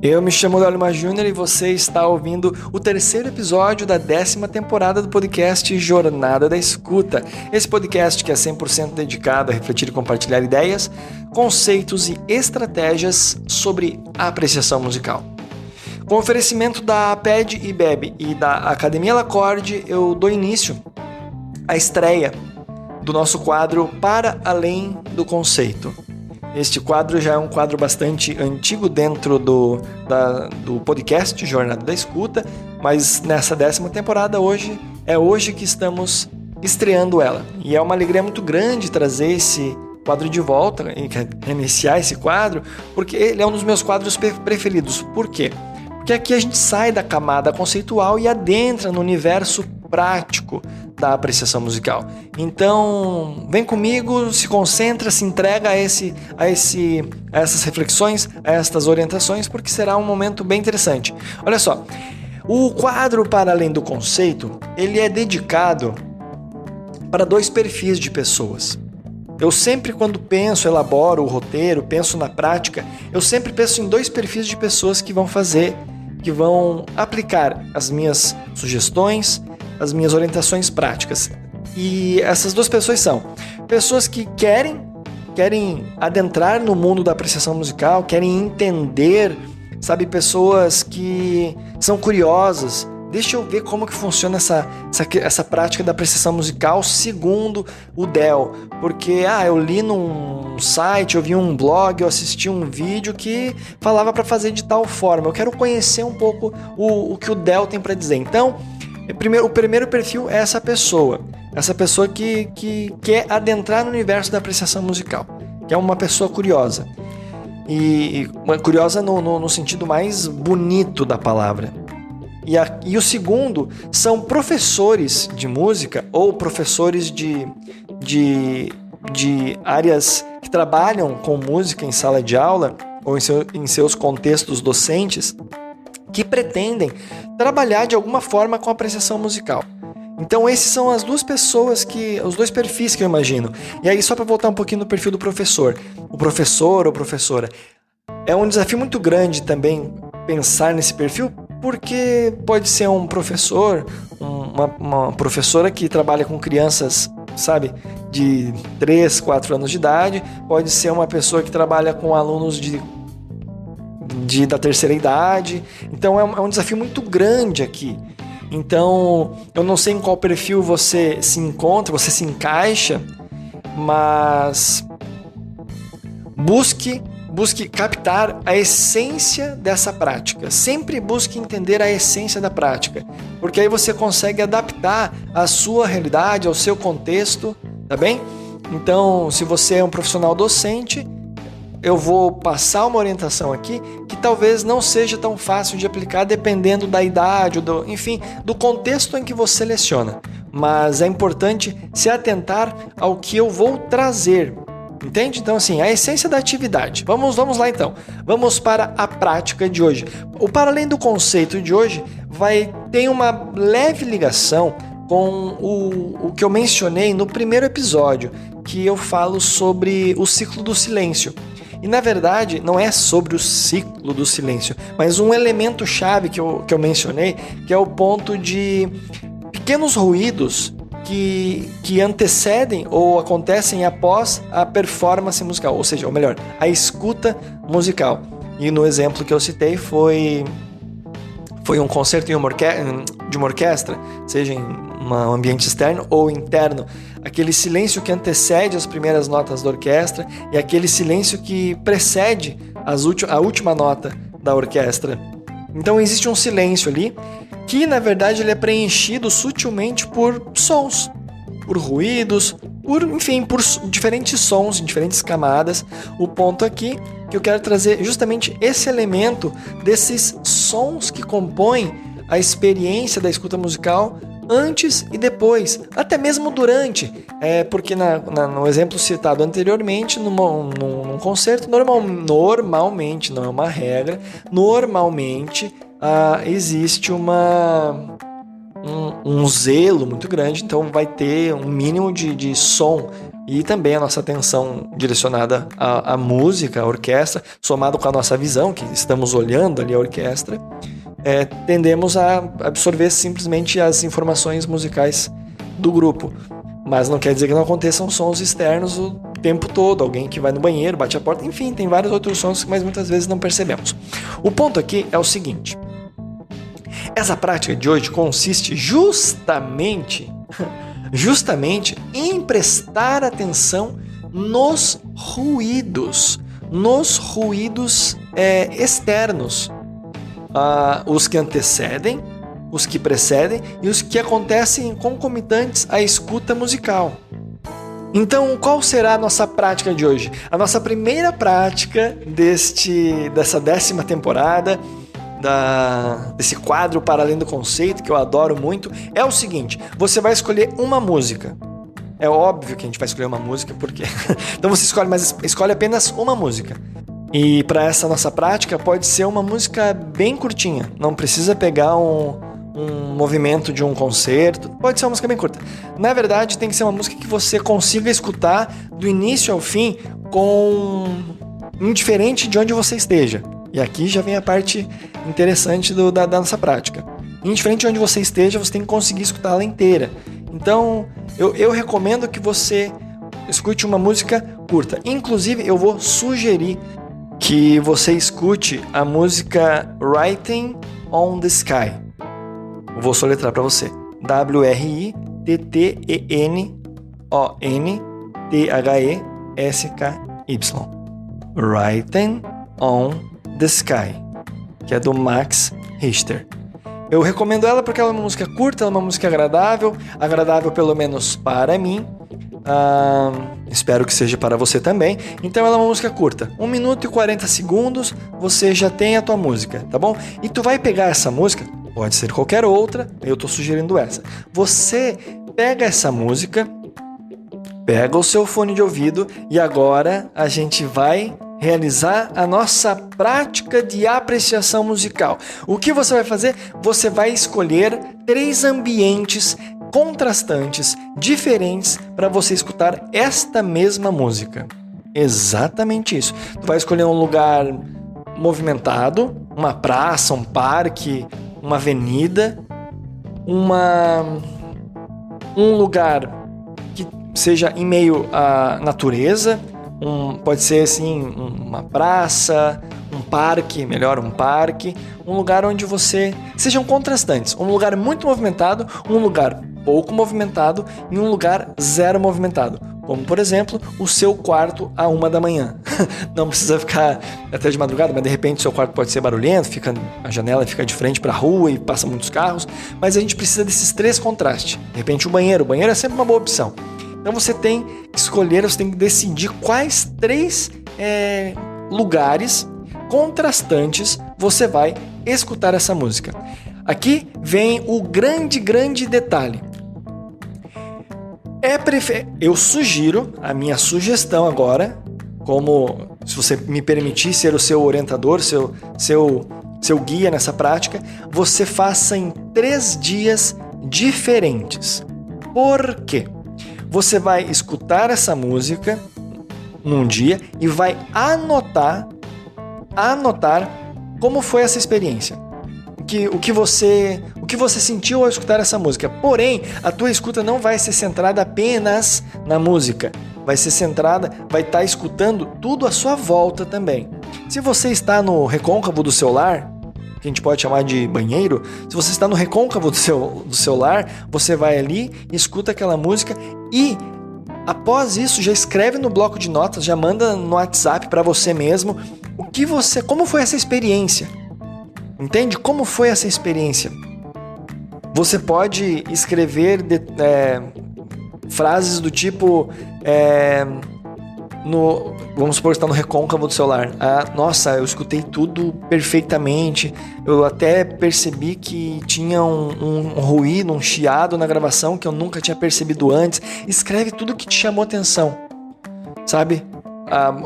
Eu me chamo Léo Lima Júnior e você está ouvindo o terceiro episódio da 10ª temporada do podcast Jornada da Escuta. Esse podcast que é 100% dedicado a refletir e compartilhar ideias, conceitos e estratégias sobre a apreciação musical. Com o oferecimento da PED e BEB e da Academia Lacorde, eu dou início à estreia do nosso quadro Para Além do Conceito. Este quadro já é um quadro bastante antigo dentro do podcast Jornada da Escuta, mas nessa 10ª temporada hoje que estamos estreando ela. E é uma alegria muito grande trazer esse quadro de volta, iniciar esse quadro, porque ele é um dos meus quadros preferidos. Por quê? Porque aqui a gente sai da camada conceitual e adentra no universo prático da apreciação musical. Então, vem comigo, se concentra, se entrega a essas reflexões, a estas orientações, porque será um momento bem interessante. Olha só, o quadro Para Além do Conceito, ele é dedicado para dois perfis de pessoas. Eu sempre, quando elaboro o roteiro, penso na prática, eu sempre penso em dois perfis de pessoas que vão aplicar as minhas sugestões, as minhas orientações práticas. E essas duas pessoas são pessoas que querem adentrar no mundo da apreciação musical, querem entender, pessoas que são curiosas. Deixa eu ver como que funciona essa prática da apreciação musical segundo o Del. Porque eu li num site, eu vi um blog, eu assisti um vídeo que falava para fazer de tal forma. Eu quero conhecer um pouco o que o Del tem para dizer. Então, o primeiro perfil é essa pessoa que quer adentrar no universo da apreciação musical, que é uma pessoa curiosa. E curiosa no sentido mais bonito da palavra. E o segundo são professores de música ou professores de áreas que trabalham com música em sala de aula ou em seus contextos docentes que pretendem trabalhar de alguma forma com a apreciação musical. Então esses são as duas pessoas, os dois perfis que eu imagino. E aí só para voltar um pouquinho no perfil do professor. O professor ou professora. É um desafio muito grande também pensar nesse perfil, porque pode ser um professor, uma professora que trabalha com crianças, de 3, 4 anos de idade, pode ser uma pessoa que trabalha com alunos da terceira idade. Então é um desafio muito grande aqui. Então eu não sei em qual perfil você se encontra, você se encaixa, mas busque captar a essência dessa prática. Sempre busque entender a essência da prática, porque aí você consegue adaptar a sua realidade, ao seu contexto, tá bem? Então, se você é um profissional docente, eu vou passar uma orientação aqui que talvez não seja tão fácil de aplicar dependendo da idade, do contexto em que você leciona. Mas é importante se atentar ao que eu vou trazer. Entende? Então, a essência da atividade. Vamos lá então. Vamos para a prática de hoje. O Para Além do Conceito de hoje tem uma leve ligação com o que eu mencionei no primeiro episódio, que eu falo sobre o ciclo do silêncio. E, na verdade, não é sobre o ciclo do silêncio, mas um elemento-chave que eu mencionei, que é o ponto de pequenos ruídos que antecedem ou acontecem após a performance musical, ou melhor, a escuta musical. E no exemplo que eu citei foi um concerto de uma orquestra, seja em um ambiente externo ou interno. Aquele silêncio que antecede as primeiras notas da orquestra e aquele silêncio que precede a última nota da orquestra. Então existe um silêncio ali que, na verdade, ele é preenchido sutilmente por sons, por ruídos, por diferentes sons, em diferentes camadas. O ponto aqui que eu quero trazer justamente esse elemento desses sons que compõem a experiência da escuta musical antes e depois, até mesmo durante, porque no exemplo citado anteriormente, num concerto, normalmente, não é uma regra, normalmente existe um zelo muito grande, então vai ter um mínimo de som e também a nossa atenção direcionada à música, à orquestra, somado com a nossa visão, que estamos olhando ali a orquestra, tendemos a absorver simplesmente as informações musicais do grupo. Mas não quer dizer que não aconteçam sons externos o tempo todo, alguém que vai no banheiro, bate a porta, enfim, tem vários outros sons que mas muitas vezes não percebemos. O ponto aqui é o seguinte: essa prática de hoje consiste justamente em prestar atenção nos ruídos externos, os que antecedem, os que precedem e os que acontecem concomitantes à escuta musical. Então, qual será a nossa prática de hoje? A nossa primeira prática dessa 10ª temporada, desse quadro Para Além do Conceito, que eu adoro muito, é o seguinte: você vai escolher uma música. É óbvio que a gente vai escolher uma música, porque então você escolhe apenas uma música. E para essa nossa prática pode ser uma música bem curtinha, não precisa pegar um movimento de um concerto, pode ser uma música bem curta. Na verdade, tem que ser uma música que você consiga escutar do início ao fim, indiferente de onde você esteja. E aqui já vem a parte interessante da nossa prática. Indiferente de onde você esteja, você tem que conseguir escutá-la inteira. Então, eu recomendo que você escute uma música curta. Inclusive, eu vou sugerir que você escute a música Writing on the Sky. Eu vou soletrar para você. WRITTENONTHESKY. Writing on the Sky, que é do Max Richter. Eu recomendo ela porque ela é uma música curta, ela é uma música agradável pelo menos para mim. Espero que seja para você também. Então ela é uma música curta, 1 minuto e 40 segundos, você já tem a tua música, tá bom? E tu vai pegar essa música, pode ser qualquer outra, eu tô sugerindo essa. Você pega essa música, pega o seu fone de ouvido e agora a gente vai realizar a nossa prática de apreciação musical. O que você vai fazer? Você vai escolher 3 ambientes contrastantes, diferentes, para você escutar esta mesma música. Exatamente isso. Tu vai escolher um lugar movimentado, uma praça, um parque, uma avenida, um lugar que seja em meio à natureza. Pode ser assim, uma praça, um parque, um lugar onde sejam contrastantes, um lugar muito movimentado, um lugar pouco movimentado e um lugar zero movimentado, como por exemplo o seu quarto à 1 da manhã. Não precisa ficar até de madrugada, mas de repente o seu quarto pode ser barulhento, a janela fica de frente para a rua e passa muitos carros, mas a gente precisa desses 3 contrastes. De repente o banheiro é sempre uma boa opção. Então você tem que escolher, você tem que decidir quais 3 lugares contrastantes você vai escutar essa música. Aqui vem o grande detalhe. Eu sugiro, a minha sugestão agora, como se você me permitir ser o seu orientador, seu guia nessa prática, você faça em 3 dias diferentes. Por quê? Você vai escutar essa música num dia e vai anotar como foi essa experiência. O que você sentiu ao escutar essa música. Porém, a tua escuta não vai ser centrada apenas na música. Vai estar escutando tudo à sua volta também. Se você está no recôncavo do seu lar, que a gente pode chamar de banheiro, se você está no recôncavo do seu lar, você vai ali, escuta aquela música e, após isso, já escreve no bloco de notas, já manda no WhatsApp para você mesmo como foi essa experiência. Entende? Como foi essa experiência? Você pode escrever frases do tipo... vamos supor que está no recôncavo do seu lar. Nossa, eu escutei tudo perfeitamente. Eu até percebi que tinha um ruído, um chiado na gravação que eu nunca tinha percebido antes. Escreve tudo que te chamou atenção, sabe?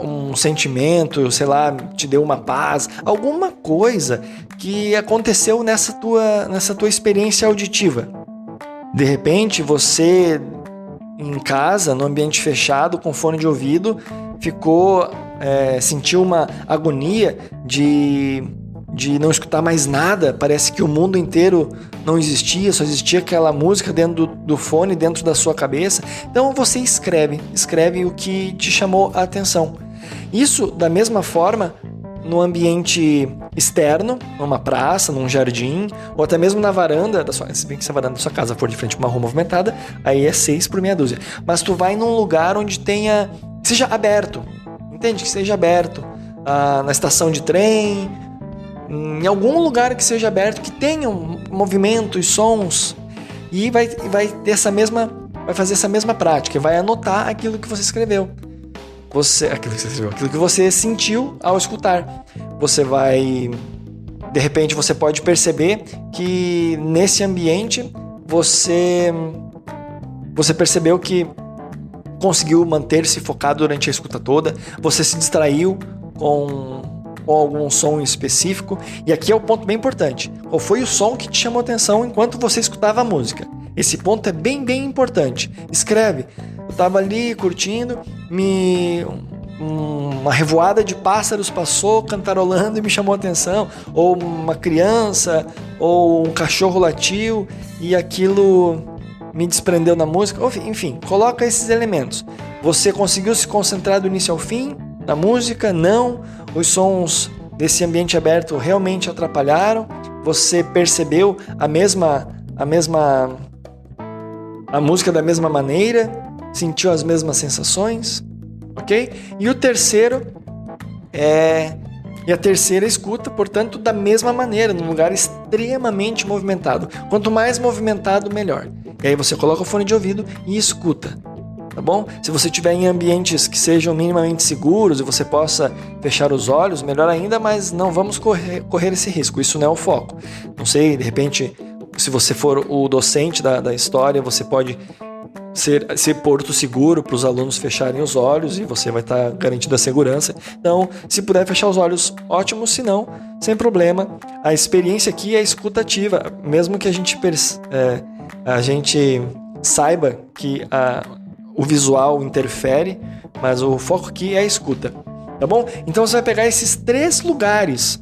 Um sentimento, sei lá, te deu uma paz, alguma coisa que aconteceu nessa tua experiência auditiva. De repente você em casa, no ambiente fechado, com fone de ouvido, sentiu uma agonia de não escutar mais nada, parece que o mundo inteiro não existia, só existia aquela música dentro do fone, dentro da sua cabeça. Então você escreve o que te chamou a atenção. Isso, da mesma forma, no ambiente externo, numa praça, num jardim, ou até mesmo na varanda da sua casa. Se bem que se a varanda da sua casa for de frente para uma rua movimentada, aí é 6 por meia dúzia. Mas tu vai num lugar onde seja aberto, entende? Que seja aberto, na estação de trem, em algum lugar que seja aberto, que tenha movimentos, sons, e vai fazer essa mesma prática, vai anotar aquilo que você escreveu. Aquilo que você sentiu ao escutar. De repente você pode perceber que nesse ambiente você percebeu que conseguiu manter-se focado durante a escuta toda, você se distraiu com algum som específico, e aqui é o ponto bem importante. Qual foi o som que te chamou a atenção enquanto você escutava a música? Esse ponto é bem, bem importante. Escreve. Eu estava ali curtindo, uma revoada de pássaros passou cantarolando e me chamou a atenção, ou uma criança, ou um cachorro latiu e aquilo me desprendeu na música. Enfim, coloca esses elementos. Você conseguiu se concentrar do início ao fim na música? Não. Os sons desse ambiente aberto realmente atrapalharam? Você percebeu a música da mesma maneira? Sentiu as mesmas sensações? Ok? E o terceiro a terceira escuta, portanto, da mesma maneira, num lugar extremamente movimentado. Quanto mais movimentado, melhor. E aí você coloca o fone de ouvido e escuta. Tá bom? Se você estiver em ambientes que sejam minimamente seguros e você possa fechar os olhos, melhor ainda, mas não vamos correr esse risco. Isso não é o foco. Não sei, de repente, se você for o docente da história, você pode ser porto seguro para os alunos fecharem os olhos e você vai estar garantindo a segurança. Então, se puder fechar os olhos, ótimo. Se não, sem problema. A experiência aqui é escutativa, mesmo que a gente saiba que o visual interfere, mas o foco aqui é a escuta, tá bom? Então você vai pegar esses três lugares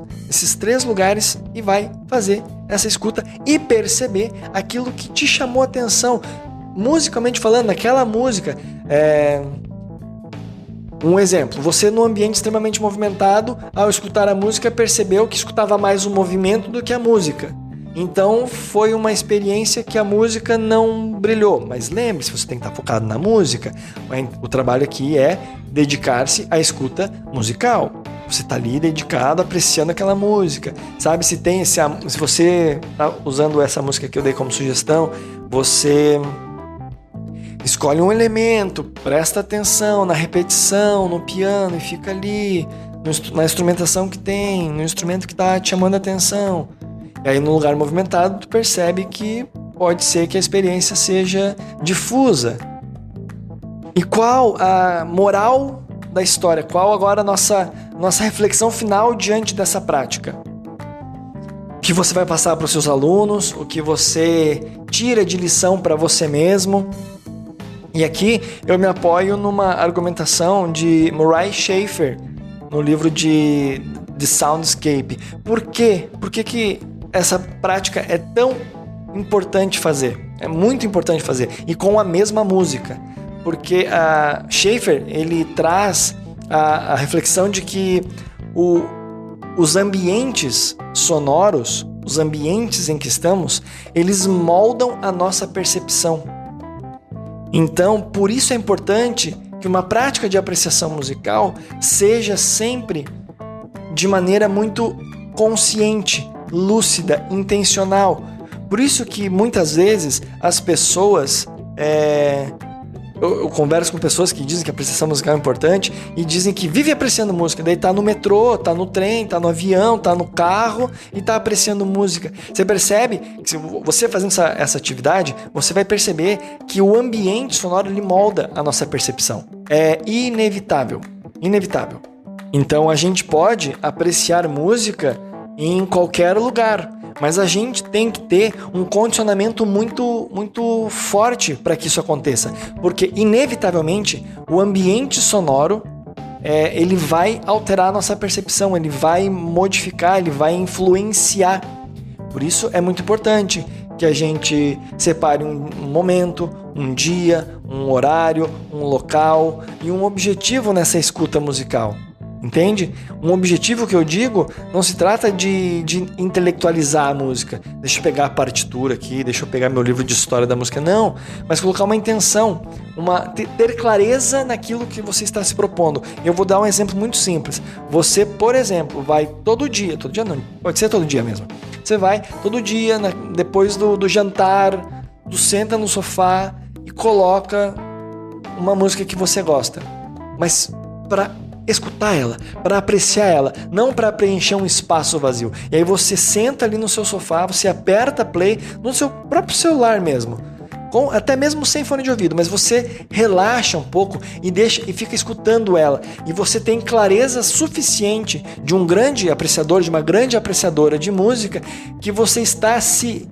e vai fazer essa escuta e perceber aquilo que te chamou a atenção, musicalmente falando, naquela música. Um exemplo, você num ambiente extremamente movimentado, ao escutar a música, percebeu que escutava mais o movimento do que a música. Então foi uma experiência que a música não brilhou. Mas lembre-se, você tem que estar focado na música. O trabalho aqui é dedicar-se à escuta musical. Você está ali dedicado, apreciando aquela música. Sabe, se você está usando essa música que eu dei como sugestão, você escolhe um elemento, presta atenção na repetição, no piano, e fica ali, na instrumentação que tem, no instrumento que está te chamando a atenção. E aí, no lugar movimentado, tu percebe que pode ser que a experiência seja difusa. E qual a moral da história? Qual agora a nossa reflexão final diante dessa prática? O que você vai passar para os seus alunos? O que você tira de lição para você mesmo? E aqui eu me apoio numa argumentação de Murray Schafer, no livro de Soundscape. Por quê? Por que essa prática é tão importante fazer? É muito importante fazer. E com a mesma música. Porque a Schafer, ele traz a reflexão de que os ambientes sonoros, os ambientes em que estamos, eles moldam a nossa percepção. Então, por isso é importante que uma prática de apreciação musical seja sempre de maneira muito consciente, lúcida, intencional. Por isso que muitas vezes as pessoas... Eu converso com pessoas que dizem que a apreciação musical é importante e dizem que vive apreciando música, daí tá no metrô, tá no trem, tá no avião, tá no carro e tá apreciando música. Você percebe que se você fazendo essa atividade, você vai perceber que o ambiente sonoro ele molda a nossa percepção. É inevitável. Então a gente pode apreciar música em qualquer lugar. Mas a gente tem que ter um condicionamento muito, muito forte para que isso aconteça. Porque, inevitavelmente, o ambiente sonoro ele vai alterar a nossa percepção, ele vai modificar, ele vai influenciar. Por isso é muito importante que a gente separe um momento, um dia, um horário, um local e um objetivo nessa escuta musical. Entende? Um objetivo que eu digo não se trata de intelectualizar a música. Deixa eu pegar a partitura aqui, deixa eu pegar meu livro de história da música. Não, mas colocar uma intenção, ter clareza naquilo que você está se propondo. Eu vou dar um exemplo muito simples. Você, por exemplo, vai todo dia não, pode ser todo dia mesmo. Você vai todo dia, depois do jantar, senta no sofá e coloca uma música que você gosta. Mas para escutar ela, para apreciar ela, não para preencher um espaço vazio. E aí você senta ali no seu sofá, você aperta play no seu próprio celular mesmo, até mesmo sem fone de ouvido, mas você relaxa um pouco e fica escutando ela. E você tem clareza suficiente de um grande apreciador, de uma grande apreciadora de música, que você está se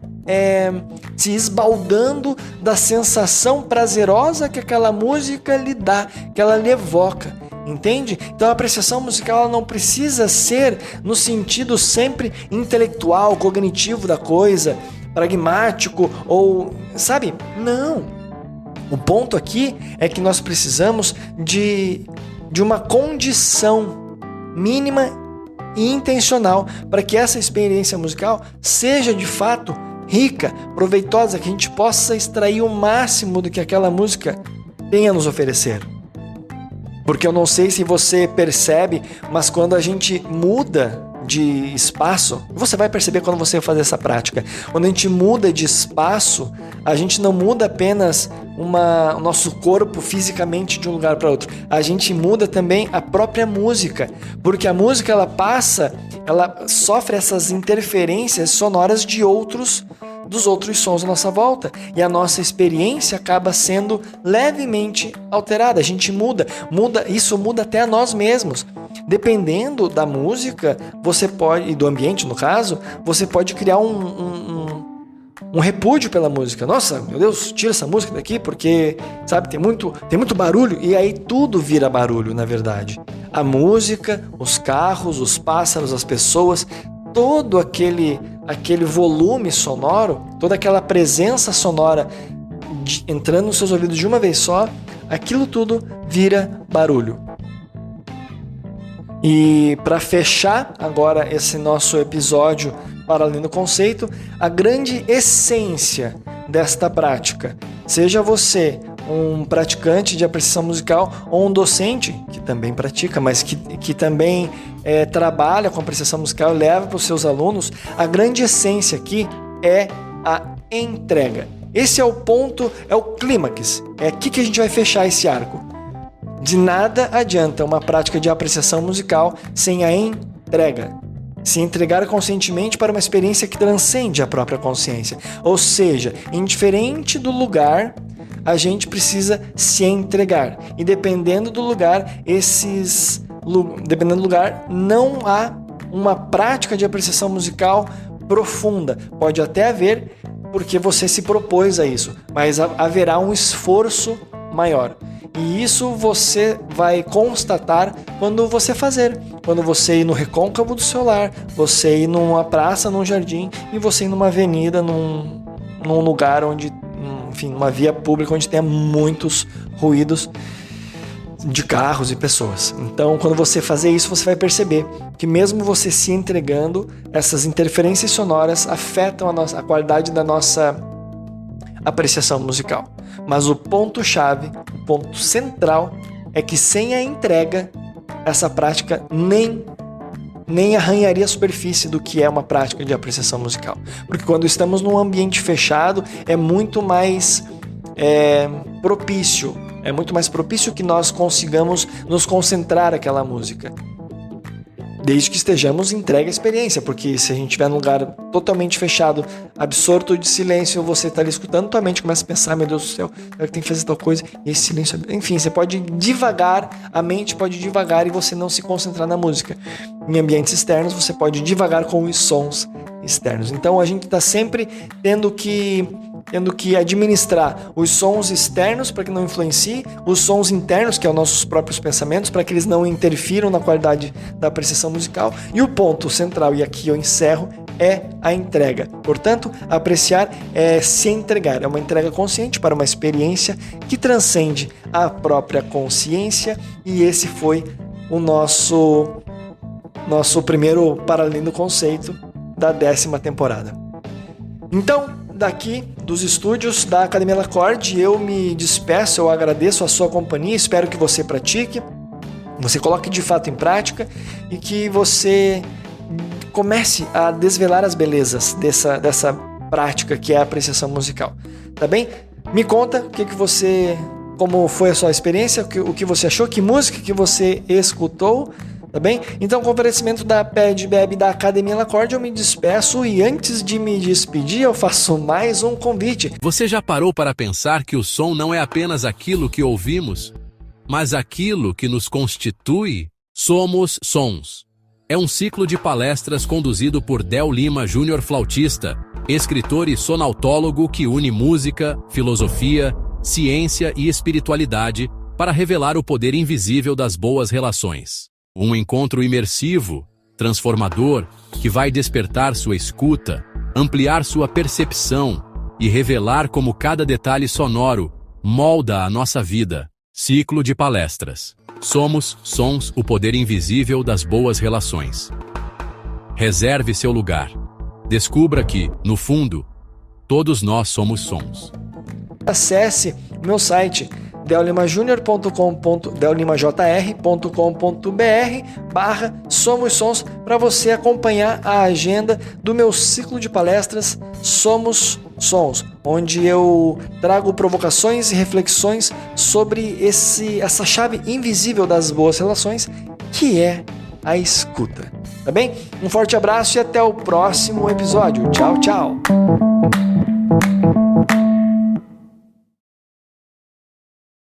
esbaldando da sensação prazerosa que aquela música lhe dá, que ela lhe evoca. Entende? Então a apreciação musical ela não precisa ser no sentido sempre intelectual, cognitivo da coisa, pragmático ou, sabe? Não. O ponto aqui é que nós precisamos de uma condição mínima e intencional para que essa experiência musical seja de fato rica, proveitosa, que a gente possa extrair o máximo do que aquela música tem a nos oferecer. Porque eu não sei se você percebe, mas quando a gente muda de espaço, você vai perceber quando você fazer essa prática. Quando a gente muda de espaço, a gente não muda apenas o nosso corpo fisicamente de um lugar para outro. A gente muda também a própria música, porque a música ela sofre essas interferências sonoras dos outros sons à nossa volta, e a nossa experiência acaba sendo levemente alterada. A gente isso muda até a nós mesmos. Dependendo da música, e do ambiente no caso, você pode criar um repúdio pela música. Nossa, meu Deus, tira essa música daqui porque, sabe, tem muito barulho, e aí tudo vira barulho, na verdade. A música, os carros, os pássaros, as pessoas, todo aquele volume sonoro, toda aquela presença sonora entrando nos seus ouvidos de uma vez só, aquilo tudo vira barulho. E para fechar agora esse nosso episódio para além do conceito, a grande essência desta prática, seja você um praticante de apreciação musical ou um docente que também pratica, mas que também trabalha com apreciação musical e leva para os seus alunos, a grande essência aqui é a entrega. Esse é o ponto, é o clímax. É aqui que a gente vai fechar esse arco. De nada adianta uma prática de apreciação musical sem a entrega. Se entregar conscientemente para uma experiência que transcende a própria consciência. Ou seja, indiferente do lugar, a gente precisa se entregar. E dependendo do lugar, não há uma prática de apreciação musical profunda. Pode até haver, porque você se propôs a isso, mas haverá um esforço maior. E isso você vai constatar quando você fazer. Quando você ir no recôncavo do seu lar, você ir numa praça, num jardim, e você ir numa avenida, num lugar onde, enfim, numa via pública onde tenha muitos ruídos de carros e pessoas. Então, quando você fazer isso, você vai perceber que mesmo você se entregando, essas interferências sonoras afetam a qualidade da nossa apreciação musical. Mas o ponto-chave, o ponto central, é que sem a entrega, essa prática nem arranharia a superfície do que é uma prática de apreciação musical. Porque quando estamos num ambiente fechado, é muito mais propício. É muito mais propício que nós consigamos nos concentrar naquela música. Desde que estejamos entregue à experiência, porque se a gente estiver num lugar totalmente fechado, absorto de silêncio, você está ali escutando, tua mente começa a pensar, meu Deus do céu, eu tenho que fazer tal coisa, e esse silêncio... Enfim, você pode divagar, a mente pode divagar e você não se concentrar na música. Em ambientes externos, você pode divagar com os sons externos. Então, a gente está sempre tendo que administrar os sons externos para que não influencie, os sons internos, que são os nossos próprios pensamentos, para que eles não interfiram na qualidade da apreciação musical. E o ponto central, e aqui eu encerro, é a entrega. Portanto, apreciar é se entregar, é uma entrega consciente para uma experiência que transcende a própria consciência, e esse foi o nosso primeiro Para Além do Conceito da 10ª temporada. Então, daqui dos estúdios da Academia Lacorte, eu me despeço, eu agradeço a sua companhia, espero que você pratique, você coloque de fato em prática e que você comece a desvelar as belezas dessa prática que é a apreciação musical, tá bem? Me conta como foi a sua experiência, o que você achou, que música que você escutou, tá bem? Então, com o oferecimento da Pede Bebe da Academia Lacorte, eu me despeço e antes de me despedir, eu faço mais um convite. Você já parou para pensar que o som não é apenas aquilo que ouvimos, mas aquilo que nos constitui? Somos Sons. É um ciclo de palestras conduzido por Del Lima Júnior, flautista, escritor e sonautólogo que une música, filosofia, ciência e espiritualidade para revelar o poder invisível das boas relações. Um encontro imersivo, transformador, que vai despertar sua escuta, ampliar sua percepção e revelar como cada detalhe sonoro molda a nossa vida. Ciclo de palestras. Somos Sons, o poder invisível das boas relações. Reserve seu lugar. Descubra que, no fundo, todos nós somos sons. Acesse meu site dellimajr.com.br/Somos Sons para você acompanhar a agenda do meu ciclo de palestras Somos Sons, onde eu trago provocações e reflexões sobre essa chave invisível das boas relações, que é a escuta. Tá bem? Um forte abraço e até o próximo episódio. Tchau, tchau!